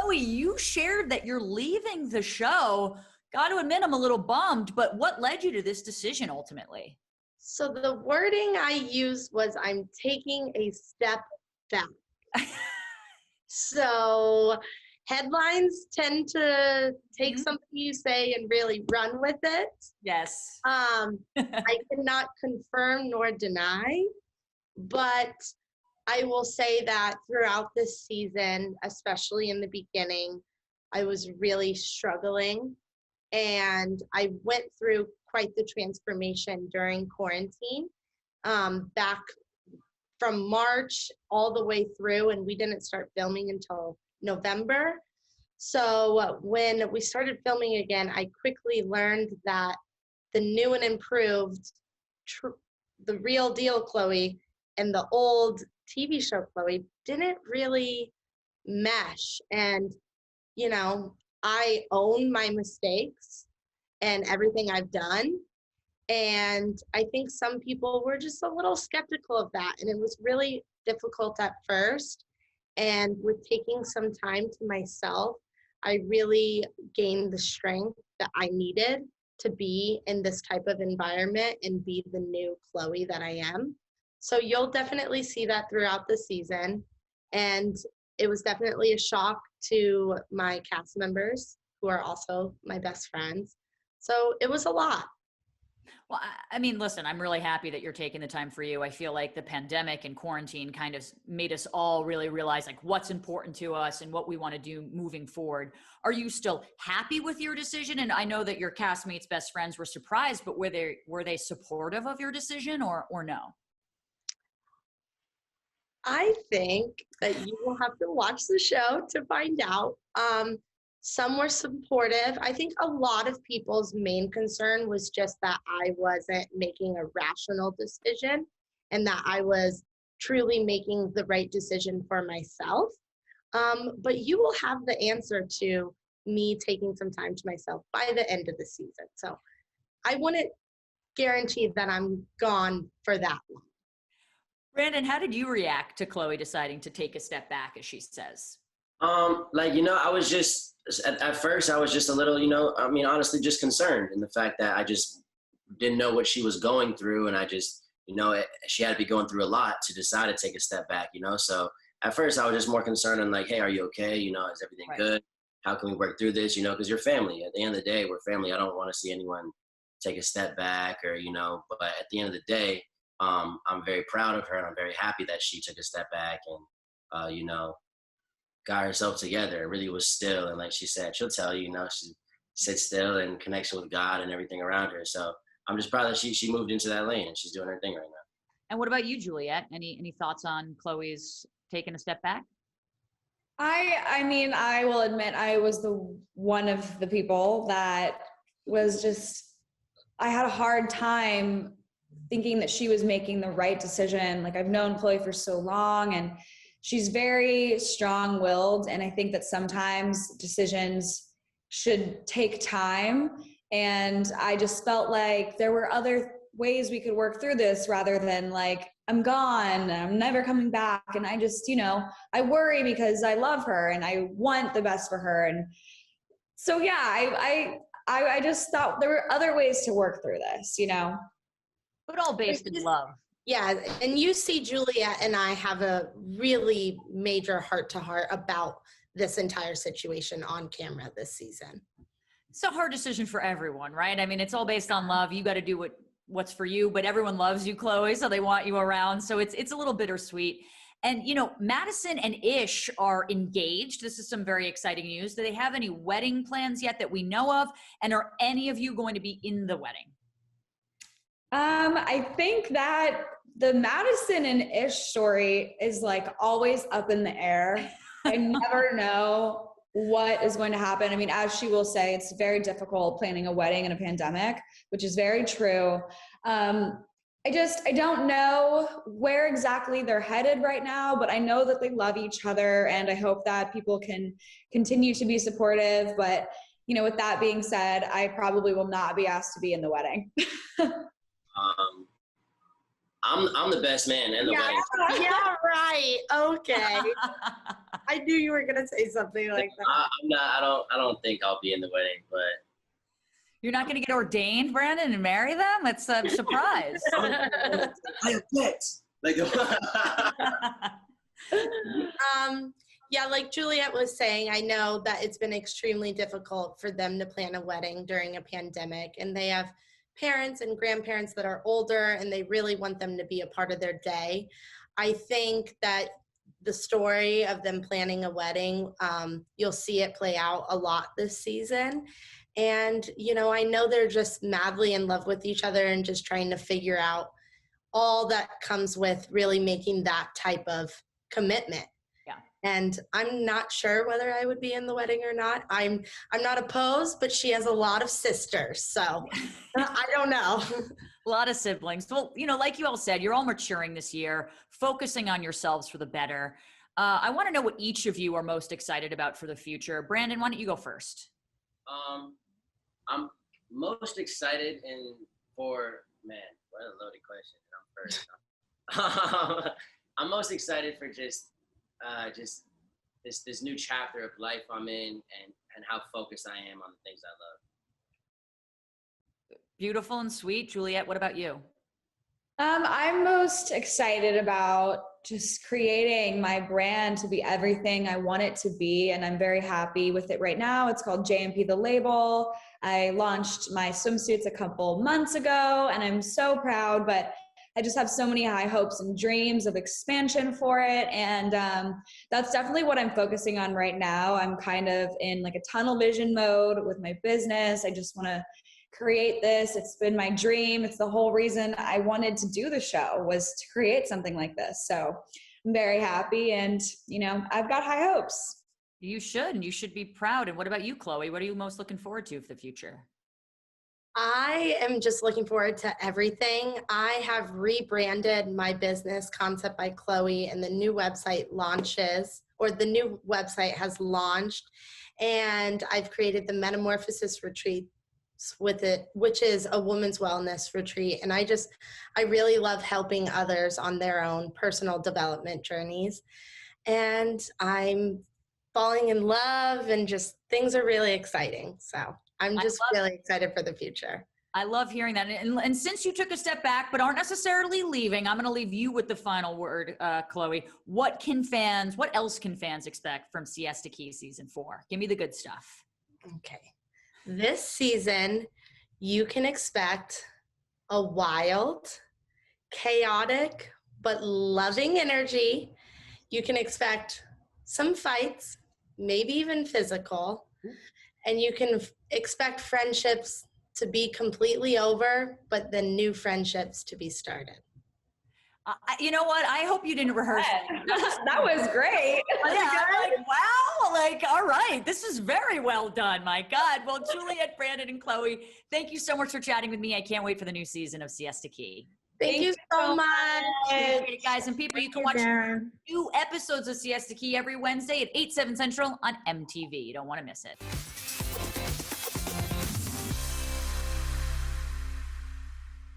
Chloe, you shared that you're leaving the show. Got to admit, I'm a little bummed, but what led you to this decision ultimately? So the wording I used was, I'm taking a step back. So headlines tend to take something you say and really run with it. Yes. I cannot confirm nor deny, but I will say that throughout this season, especially in the beginning, I was really struggling, and I went through quite the transformation during quarantine, back from March all the way through, and we didn't start filming until November. So when we started filming again, I quickly learned that the new and improved, the real deal Chloe and the old TV show Chloe didn't really mesh. And, you know, I own my mistakes and everything I've done. And I think some people were just a little skeptical of that. And it was really difficult at first. And with taking some time to myself, I really gained the strength that I needed to be in this type of environment and be the new Chloe that I am. So you'll definitely see that throughout the season. And it was definitely a shock to my cast members, who are also my best friends. So it was a lot. Well, I mean, listen, I'm really happy that you're taking the time for you. I feel like the pandemic and quarantine kind of made us all really realize like what's important to us and what we want to do moving forward. Are you still happy with your decision? And I know that your castmates' best friends were surprised, but were they supportive of your decision or no? I think that you will have to watch the show to find out. Some were supportive. I think a lot of people's main concern was just that I wasn't making a rational decision and that I was truly making the right decision for myself. But you will have the answer to me taking some time to myself by the end of the season. So I wouldn't guarantee that I'm gone for that long. Brandon, how did you react to Chloe deciding to take a step back, as she says? I was just, at first I was just a little, honestly just concerned in the fact that I just didn't know what she was going through. And I just, she had to be going through a lot to decide to take a step back, So at first I was just more concerned and like, hey, are you okay? Is everything good? How can we work through this? Because you're family. At the end of the day, we're family. I don't want to see anyone take a step back but at the end of the day, I'm very proud of her and I'm very happy that she took a step back and, got herself together and really was still. And like she said, she'll tell you, she sits still in connection with God and everything around her. So I'm just proud that she moved into that lane and she's doing her thing right now. And what about you, Juliette? Any thoughts on Chloe's taking a step back? I mean, I will admit I was one of the people that was just, I had a hard time thinking that she was making the right decision. Like I've known Chloe for so long and she's very strong-willed. And I think that sometimes decisions should take time. And I just felt like there were other ways we could work through this rather than like, I'm gone, I'm never coming back. And I just, I worry because I love her and I want the best for her. And so, yeah, I just thought there were other ways to work through this, But all based in love. Yeah, and you see Juliette and I have a really major heart-to-heart about this entire situation on camera this season. It's a hard decision for everyone, right? I mean, it's all based on love. You got to do what's for you, but everyone loves you, Chloe, so they want you around. So it's a little bittersweet. And, Madison and Ish are engaged. This is some very exciting news. Do they have any wedding plans yet that we know of? And are any of you going to be in the wedding? I think that the Madison and Ish story is like always up in the air. I never know what is going to happen. I mean, as she will say, it's very difficult planning a wedding in a pandemic, which is very true. I don't know where exactly they're headed right now, but I know that they love each other and I hope that people can continue to be supportive. But, with that being said, I probably will not be asked to be in the wedding. I'm the best man in the wedding. Yeah, right. Okay. I knew you were gonna say something like that. I'm not. I don't think I'll be in the wedding, but You're not going to get ordained, Brandon, and marry them? It's a surprise. I have pets. Like, Yeah, like Juliette was saying, I know that it's been extremely difficult for them to plan a wedding during a pandemic, and they have parents and grandparents that are older, and they really want them to be a part of their day. I think that the story of them planning a wedding, you'll see it play out a lot this season. And, you know, I know they're just madly in love with each other and just trying to figure out all that comes with really making that type of commitment. Yeah. And I'm not sure whether I would be in the wedding or not. I'm not opposed, but she has a lot of sisters, so I don't know. A lot of siblings. Well, you know, like you all said, you're all maturing this year, focusing on yourselves for the better. I want to know what each of you are most excited about for the future. Brandon, why don't you go first? I'm most excited for, man, what a loaded question. I'm first. I'm most excited for just this new chapter of life I'm in and how focused I am on the things I love. Beautiful and sweet. Juliette, what about you? I'm most excited about just creating my brand to be everything I want it to be, and I'm very happy with it right now. It's called JMP The Label. I launched my swimsuits a couple months ago, and I'm so proud, but I just have so many high hopes and dreams of expansion for it, and that's definitely what I'm focusing on right now. I'm kind of in like a tunnel vision mode with my business. I just want to create this. It's been my dream. It's the whole reason I wanted to do the show, was to create something like this. So I'm very happy, and you know, I've got high hopes. You should, and you should be proud. And what about you, Chloe? What are you most looking forward to for the future? I am just looking forward to everything. I have rebranded my business, Concept by Chloe, and the new website has launched, and I've created the Metamorphosis Retreat with it, which is a women's wellness retreat. And I really love helping others on their own personal development journeys. And I'm falling in love, and just things are really exciting. So I'm just really excited for the future. I love hearing that. And since you took a step back, but aren't necessarily leaving, I'm going to leave you with the final word, Chloe. What else can fans expect from Siesta Key season 4? Give me the good stuff. Okay. This season, you can expect a wild, chaotic, but loving energy. You can expect some fights, maybe even physical, and you can expect friendships to be completely over, but then new friendships to be started. You know what? I hope you didn't rehearse That was great. All right, this is very well done. My God. Well, Juliette, Brandon, and Chloe, thank you so much for chatting with me. I can't wait for the new season of Siesta Key. Thank you so much. Appreciate it, guys. And people, you can watch new episodes of Siesta Key every Wednesday at 8/7 Central on MTV. You don't want to miss it.